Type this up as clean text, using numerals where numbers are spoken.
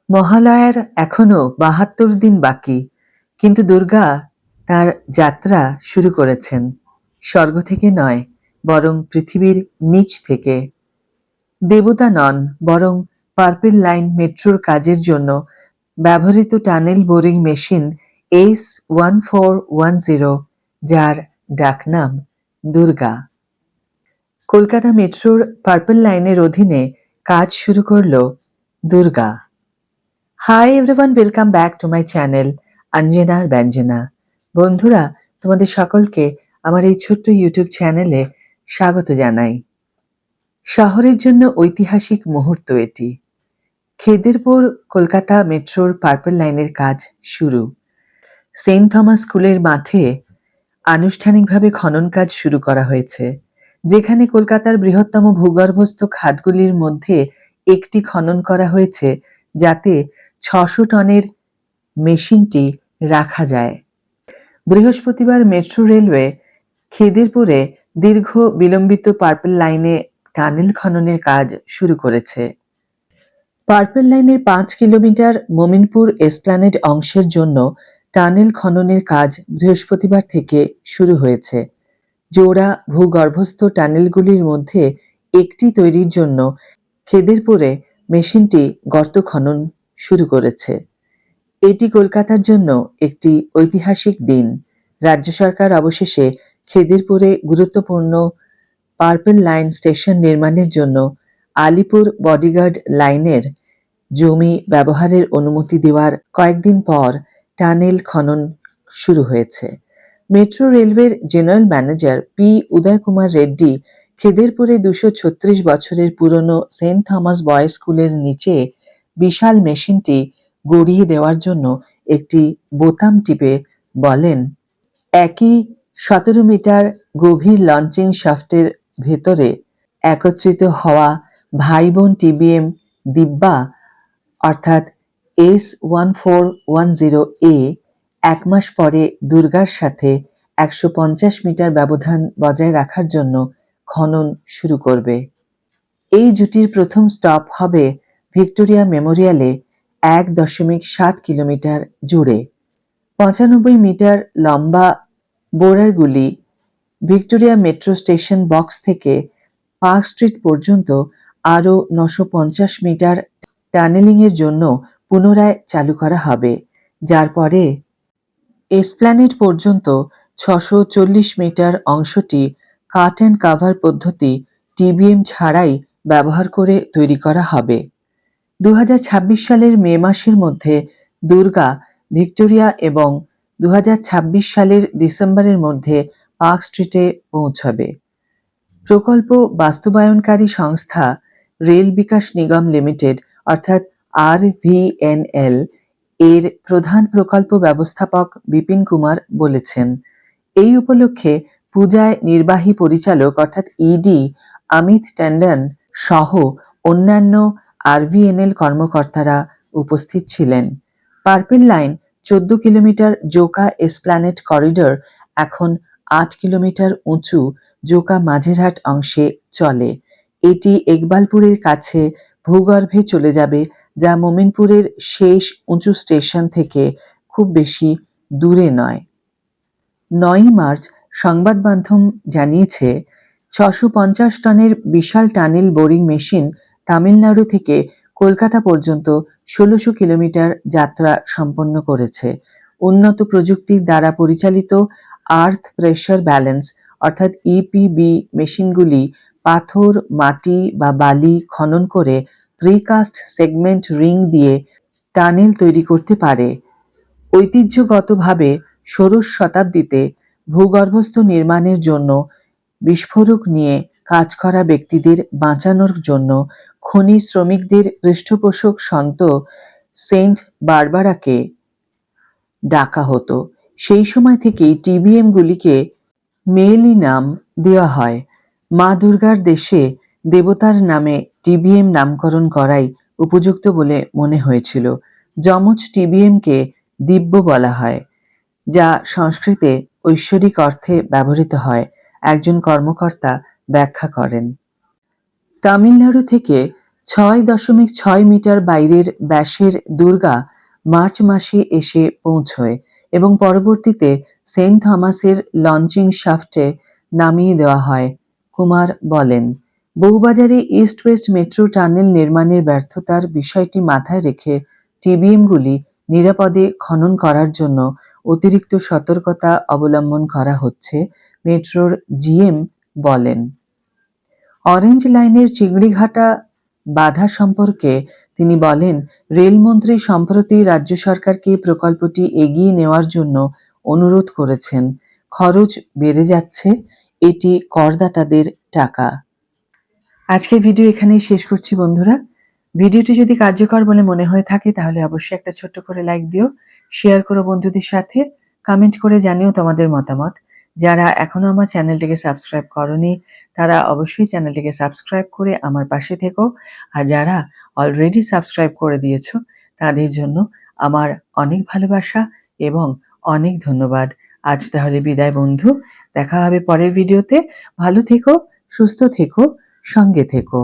মহালয়ার এখনো ৭২ দিন বাকি, কিন্তু দুর্গা তার যাত্রা শুরু করেছেন স্বর্গ থেকে নয়, বরং পৃথিবীর নিচ থেকে। দেবতা নন, বরং পার্পল লাইন মেট্রোর কাজের জন্য ব্যবহৃত টানেল বোরিং মেশিন S1410, যার ডাকনাম দুর্গা। কলকাতা মেট্রোর পার্পল লাইনের অধীনে কাজ শুরু করল Durga. Hi everyone, welcome back to my channel অঞ্জনার ব্যঞ্জনা। বন্ধুরা, তোমাদের সকলকে আমার এই ছোট্ট ইউটিউব চ্যানেলে স্বাগত জানাই। শহরের জন্য ঐতিহাসিক মুহূর্ত এটি। খিদিরপুর কলকাতা মেট্রোর পার্পল লাইনের কাজ শুরু। সেন্ট থমাস স্কুলের মাঠে আনুষ্ঠানিকভাবে খনন কাজ শুরু করা হয়েছে, যেখানে কলকাতার বৃহত্তম ভূগর্ভস্থ খাতগুলির মধ্যে একটি খনন করা হয়েছে, যাতে ৬০০ টনের মেশিনটি রাখা যায়। বৃহস্পতিবার মেট্রো রেলওয়ে খিদিরপুরে দীর্ঘ বিলম্বিত পার্পল লাইনে টানেল খননের কাজ শুরু করেছে। পার্পল লাইনের ৫ কিলোমিটার মোমিনপুর এসপ্ল্যানেড অংশের জন্য টানেল খননের কাজ বৃহস্পতিবার থেকে শুরু হয়েছে। জোড়া ভূগর্ভস্থ টানেলগুলির মধ্যে একটি তৈরির জন্য খিদিরপুরে মেশিনটি গর্ত খনন শুরু করেছে। এটি কলকাতার জন্য একটি ঐতিহাসিক দিন। রাজ্য সরকার অবশেষে খিদিরপুরে গুরুত্বপূর্ণ পার্পল লাইন স্টেশন নির্মাণের জন্য আলিপুর বডিগার্ড লাইনের জমি ব্যবহারের অনুমতি দেওয়ার কয়েকদিন পর টানেল খনন শুরু হয়েছে। মেট্রো রেলওয়ের জেনারেল ম্যানেজার পি উদয় কুমার রেড্ডি খিদিরপুরে ২৩৬ বছরের পুরনো সেন্ট থমাস বয়েজ স্কুলের নিচে বিশাল মেশিনটি গড়িয়ে দেওয়ার জন্য একটি বোতাম টিপে বলেন, একই ১৭ মিটার গভীর লঞ্চিং শাফটের ভেতরে একত্রিত হওয়া ভাই বোন টিবিএম দিব্যা অর্থাৎ S1410A ১ মাস পরে দুর্গার সাথে ১৫০ মিটার ব্যবধান বজায় রাখার জন্য খনন শুরু করবে। এই জুটির প্রথম স্টপ হবে ভিক্টোরিয়া মেমোরিয়ালে ১.৭ কিলোমিটার জুড়ে। ৯৫ মিটার লম্বা বোরারগুলি ভিক্টোরিয়া মেট্রো স্টেশন বক্স থেকে পার্ক স্ট্রিট পর্যন্ত আরও ৯৫০ মিটার টানেলিংয়ের জন্য পুনরায় চালু করা হবে, যার পরে এসপ্ল্যানেড পর্যন্ত ৬৪০ মিটার অংশটি কাট অ্যান্ড কাভার পদ্ধতি টিবিএম ছাড়াই ব্যবহার করে তৈরি করা হবে। ২০২৬ সালের মে মাসের মধ্যে দুর্গা ভিক্টোরিয়া এবং ২০২৬ সালের ডিসেম্বরের মধ্যে পার্ক স্ট্রিটে পৌঁছবে। প্রকল্প বাস্তবায়নকারী সংস্থা রেল বিকাশ নিগম লিমিটেড অর্থাৎ RVNL এর প্রধান প্রকল্প ব্যবস্থাপক বিপিন কুমার বলেছেন, এই উপলক্ষে পূজায় নির্বাহী পরিচালক অর্থাৎ ইডি অমিত ট্যান্ডন সহ অন্যান্য RVNL কর্মকর্তারা উপস্থিত ছিলেন। Purple line ১৪ kilometre Joka Esplanade corridor এখন ৮ কিলোমিটার উঁচু জোকা মাঝেরহাট অংশে চলে। এটি ইকবালপুরের কাছে ভূগর্ভে চলে যাবে, যা মোমিনপুরের শেষ উঁচু স্টেশন থেকে খুব বেশি দূরে নয়। ৯ই মার্চ সংবাদ মাধ্যম জানিয়েছে, ৬৫০ টনের বিশাল টানেল বোরিং মেশিন তামিলনাড়ু থেকে কলকাতা পর্যন্ত ১৬০০ কিলোমিটার যাত্রা সম্পন্ন করেছে। উন্নত প্রযুক্তির দ্বারা পরিচালিত আর্থ প্রেশার ব্যালেন্স অর্থাৎ ইপিবি মেশিনগুলি পাথর, মাটি বা বালি খনন করে প্রিকাস্ট সেগমেন্ট রিং দিয়ে টানেল তৈরি করতে পারে। ঐতিহ্যগতভাবে ষোড়শ শতাব্দীতে ভূগর্ভস্থ নির্মাণের জন্য বিস্ফোরক নিয়ে কাজ করা ব্যক্তিদের বাঁচানোর জন্য খনি শ্রমিকদের পৃষ্ঠপোষক সন্ত সেন্ট বারবারাকে ডাকা হতো। সেই সময় থেকেই টিবিএম গুলিকে মেয়েলি নাম দেওয়া হয়। মা দুর্গার দেশে দেবতার নামে টিবিএম নামকরণ করাই উপযুক্ত বলে মনে হয়েছিল। যমজ টিবিএমকে দিব্য বলা হয়, যা সংস্কৃতে ঐশ্বরিক অর্থে ব্যবহৃত হয়, একজন কর্মকর্তা ব্যাখ্যা করেন। তামিলনাড়ু থেকে 6.6 মিটার বাইরের ব্যাসের দুর্গা মার্চ মাসে এসে পৌঁছয় এবং পরবর্তীতে সেন্ট থমাসের লঞ্চিং শাফটে নামিয়ে দেওয়া হয়, কুমার বলেন। বউবাজারে ইস্ট ওয়েস্ট মেট্রো টানেল নির্মাণের ব্যর্থতার বিষয়টি মাথায় রেখে টিবিএমগুলি নিরাপদে খনন করার জন্য অতিরিক্ত সতর্কতা অবলম্বন করা হচ্ছে, মেট্রোর জিএম বলেন। অরেঞ্জ লাইনের চিংড়িঘাটা বাধা সম্পর্কে তিনি বলেন, রেলমন্ত্রী সম্প্রতি রাজ্য সরকারকে প্রকল্পটি এগিয়ে নেওয়ার জন্য অনুরোধ করেছেন। খরচ বেড়ে যাচ্ছে, এটি করদাতাদের টাকা। আজকের ভিডিও এখানেই শেষ করছি বন্ধুরা। ভিডিওটি যদি কার্যকর বলে মনে হয়ে থাকে তাহলে অবশ্যই একটা ছোট্ট করে লাইক দিও, শেয়ার করো বন্ধুদের সাথে, কমেন্ট করে জানিও তোমাদের মতামত। যারা এখনো আমার চ্যানেলটিকে সাবস্ক্রাইব করনি তারা অবশ্যই চ্যানেলটিকে সাবস্ক্রাইব করে আমার পাশে থেকো, আর যারা অলরেডি সাবস্ক্রাইব করে দিয়েছো তাদের জন্য আমার অনেক ভালোবাসা এবং অনেক ধন্যবাদ। আজ তাহলে বিদায় বন্ধু, দেখা হবে পরের ভিডিওতে। ভালো থেকো, সুস্থ থেকো, সঙ্গে থেকো।